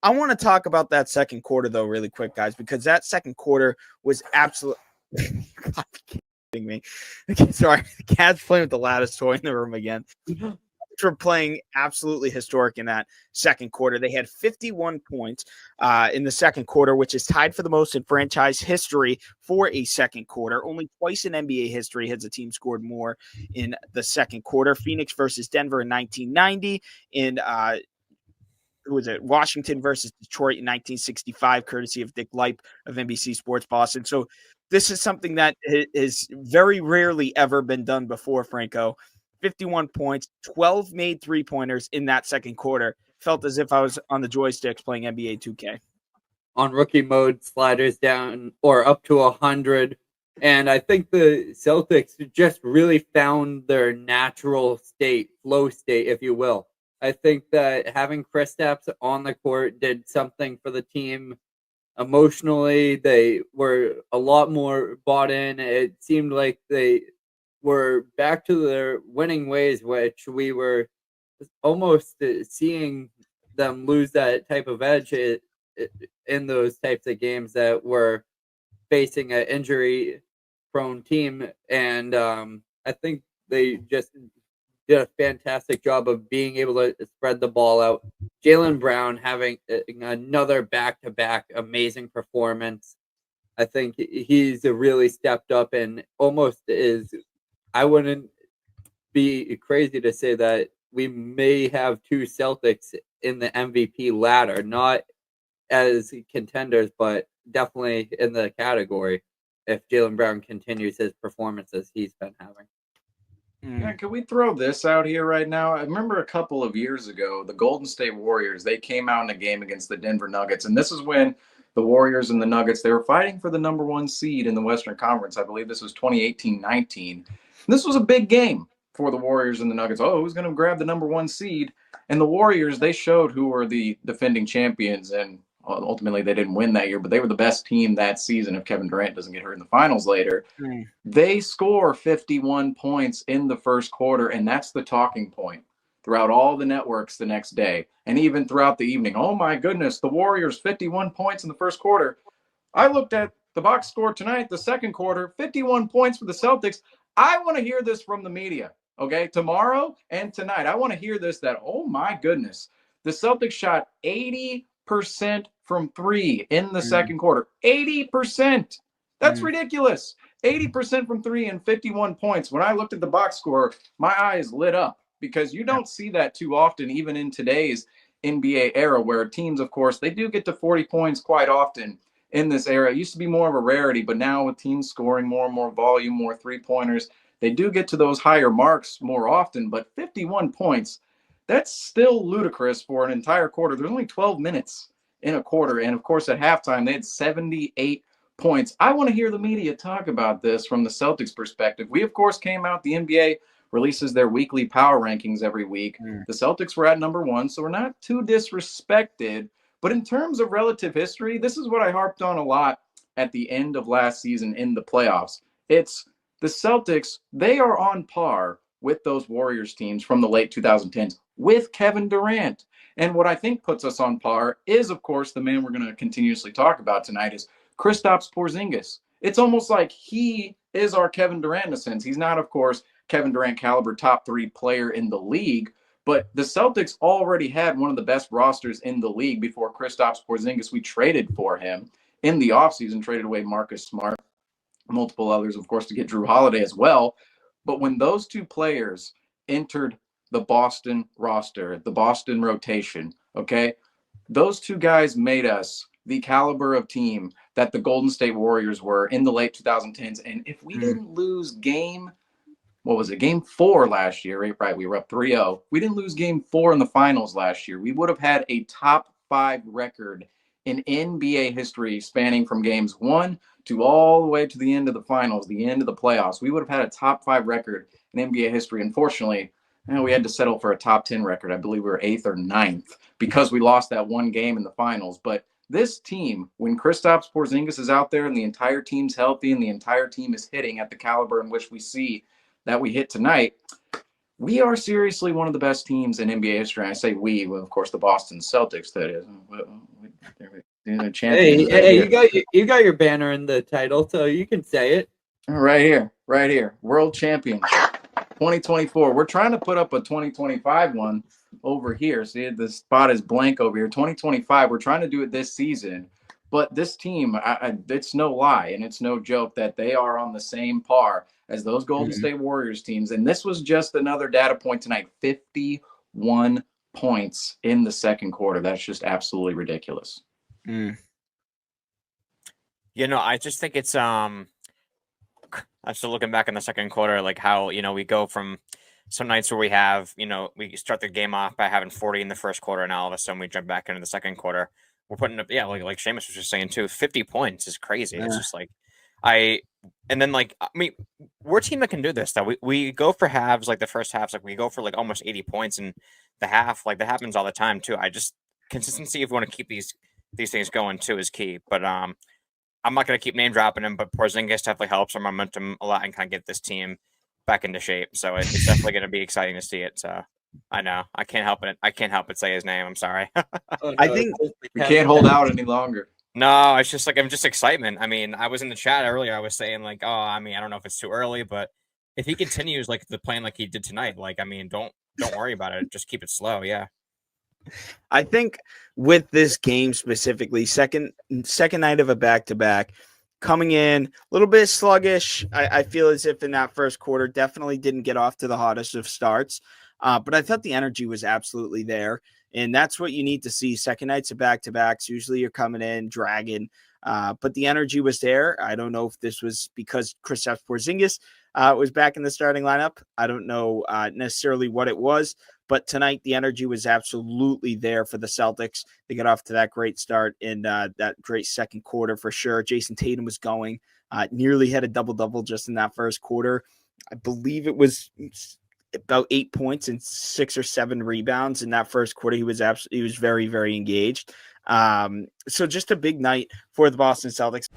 I want to talk about that second quarter, though, really quick, guys, because that second quarter was absolute. God, kidding me. Okay, sorry, the cat's playing with the loudest toy in the room again. For playing absolutely historic in that second quarter. They had 51 points in the second quarter, which is tied for the most in franchise history for a second quarter. Only twice in NBA history has a team scored more in the second quarter. Phoenix versus Denver in 1990, in who was it? Washington versus Detroit in 1965, courtesy of Dick Leip of NBC Sports Boston. So this is something that has very rarely ever been done before, Franco. 51 points, 12 made three-pointers in that second quarter. Felt as if I was on the joysticks playing NBA 2K. On rookie mode, sliders down or up to 100. And I think the Celtics just really found their natural state, flow state, if you will. I think that having Kristaps on the court did something for the team emotionally. They were a lot more bought in. It seemed like they were back to their winning ways, which we were almost seeing them lose that type of edge in those types of games that were facing an injury-prone team. And I think they just did a fantastic job of being able to spread the ball out. Jaylen Brown having another back-to-back amazing performance. I think he's really stepped up and almost is. I wouldn't be crazy to say that we may have two Celtics in the MVP ladder, not as contenders, but definitely in the category if Jaylen Brown continues his performances he's been having. Yeah, can we throw this out here right now? I remember a couple of years ago, the Golden State Warriors, they came out in a game against the Denver Nuggets, and this is when the Warriors and the Nuggets, they were fighting for the number one seed in the Western Conference. I believe this was 2018-19. This was a big game for the Warriors and the Nuggets. Oh, who's going to grab the number one seed? And the Warriors, they showed who were the defending champions, and ultimately they didn't win that year, but they were the best team that season if Kevin Durant doesn't get hurt in the finals later. They score 51 points in the first quarter, and that's the talking point throughout all the networks the next day, and even throughout the evening. Oh, my goodness, the Warriors, 51 points in the first quarter. I looked at the box score tonight, the second quarter, 51 points for the Celtics. I want to hear this from the media, okay? Tomorrow and tonight, I want to hear this that, oh, my goodness, the Celtics shot 80% from three in the second quarter. 80%. That's ridiculous. 80% from three and 51 points. When I looked at the box score, my eyes lit up because you don't see that too often, even in today's NBA era, where teams, of course, they do get to 40 points quite often in this era. It used to be more of a rarity, but now with teams scoring more and more volume, more three-pointers, they do get to those higher marks more often. But 51 points, that's still ludicrous for an entire quarter. There's only 12 minutes in a quarter. And, of course, at halftime, they had 78 points. I want to hear the media talk about this from the Celtics perspective. We, of course, came out. The NBA releases their weekly power rankings every week. The Celtics were at number one, so we're not too disrespected. But in terms of relative history, this is what I harped on a lot at the end of last season in the playoffs. It's the Celtics, they are on par with those Warriors teams from the late 2010s with Kevin Durant. And what I think puts us on par is, of course, the man we're going to continuously talk about tonight is Kristaps Porzingis. It's almost like he is our Kevin Durant in a sense. He's not, of course, Kevin Durant caliber top three player in the league, but the Celtics already had one of the best rosters in the league before Kristaps Porzingis. We traded for him in the offseason, traded away Marcus Smart, multiple others, of course, to get Drew Holiday as well. But when those two players entered the Boston roster, the Boston rotation, okay, those two guys made us the caliber of team that the Golden State Warriors were in the late 2010s. And if we didn't lose game 4 last year, right? We were up 3-0. We didn't lose game 4 in the finals last year. We would have had a top 5 record in NBA history spanning from games 1 to all the way to the end of the finals, the end of the playoffs. We would have had a top 5 record in NBA history. Unfortunately, we had to settle for a top 10 record. I believe we were 8th or 9th because we lost that one game in the finals. But this team, when Kristaps Porzingis is out there and the entire team's healthy and the entire team is hitting at the caliber in which we see that we hit tonight, we are seriously one of the best teams in NBA history. I say we, well, of course, the Boston Celtics, that is. The champions you got your banner in the title, so you can say it. Right here. World champions 2024. We're trying to put up a 2025 one over here. See, the spot is blank over here. 2025. We're trying to do it this season. But this team, it's no lie, and it's no joke that they are on the same par as those Golden State Warriors teams. And this was just another data point tonight. 51 points in the second quarter. That's just absolutely ridiculous. You know, I just think it's I'm still looking back in the second quarter, like how, you know, we go from some nights where we have, you know, we start the game off by having 40 in the first quarter, and all of a sudden we jump back into the second quarter. We're putting up, like Seamus was just saying too, 50 points is crazy. Yeah. It's just like and then like, I mean, we're a team that can do this though. We go for halves, like the first halves, like we go for like almost 80 points in the half. Like that happens all the time too. Consistency, if we want to keep these things going too, is key. But I'm not going to keep name dropping him, but Porzingis definitely helps our momentum a lot and kind of get this team back into shape. So it's definitely going to be exciting to see it. So I know I can't help it say his name. I'm sorry. I think we can't hold out any longer. No, it's just like, I'm just excitement. I mean, I was in the chat earlier. I was saying like, oh, I mean, I don't know if it's too early, but if he continues like the playing like he did tonight, like, I mean, don't worry about it. Just keep it slow. Yeah. I think with this game specifically, second night of a back-to-back, coming in a little bit sluggish. I feel as if in that first quarter definitely didn't get off to the hottest of starts, but I thought the energy was absolutely there, and that's what you need to see. Second nights of back-to-backs, usually you're coming in dragging, but the energy was there. I don't know if this was because Kristaps Porzingis was back in the starting lineup. I don't know necessarily what it was. But tonight, the energy was absolutely there for the Celtics. They got off to that great start in that great second quarter for sure. Jason Tatum was going, nearly had a double-double just in that first quarter. I believe it was about 8 points and 6 or 7 rebounds in that first quarter. He was very, very engaged. So just a big night for the Boston Celtics.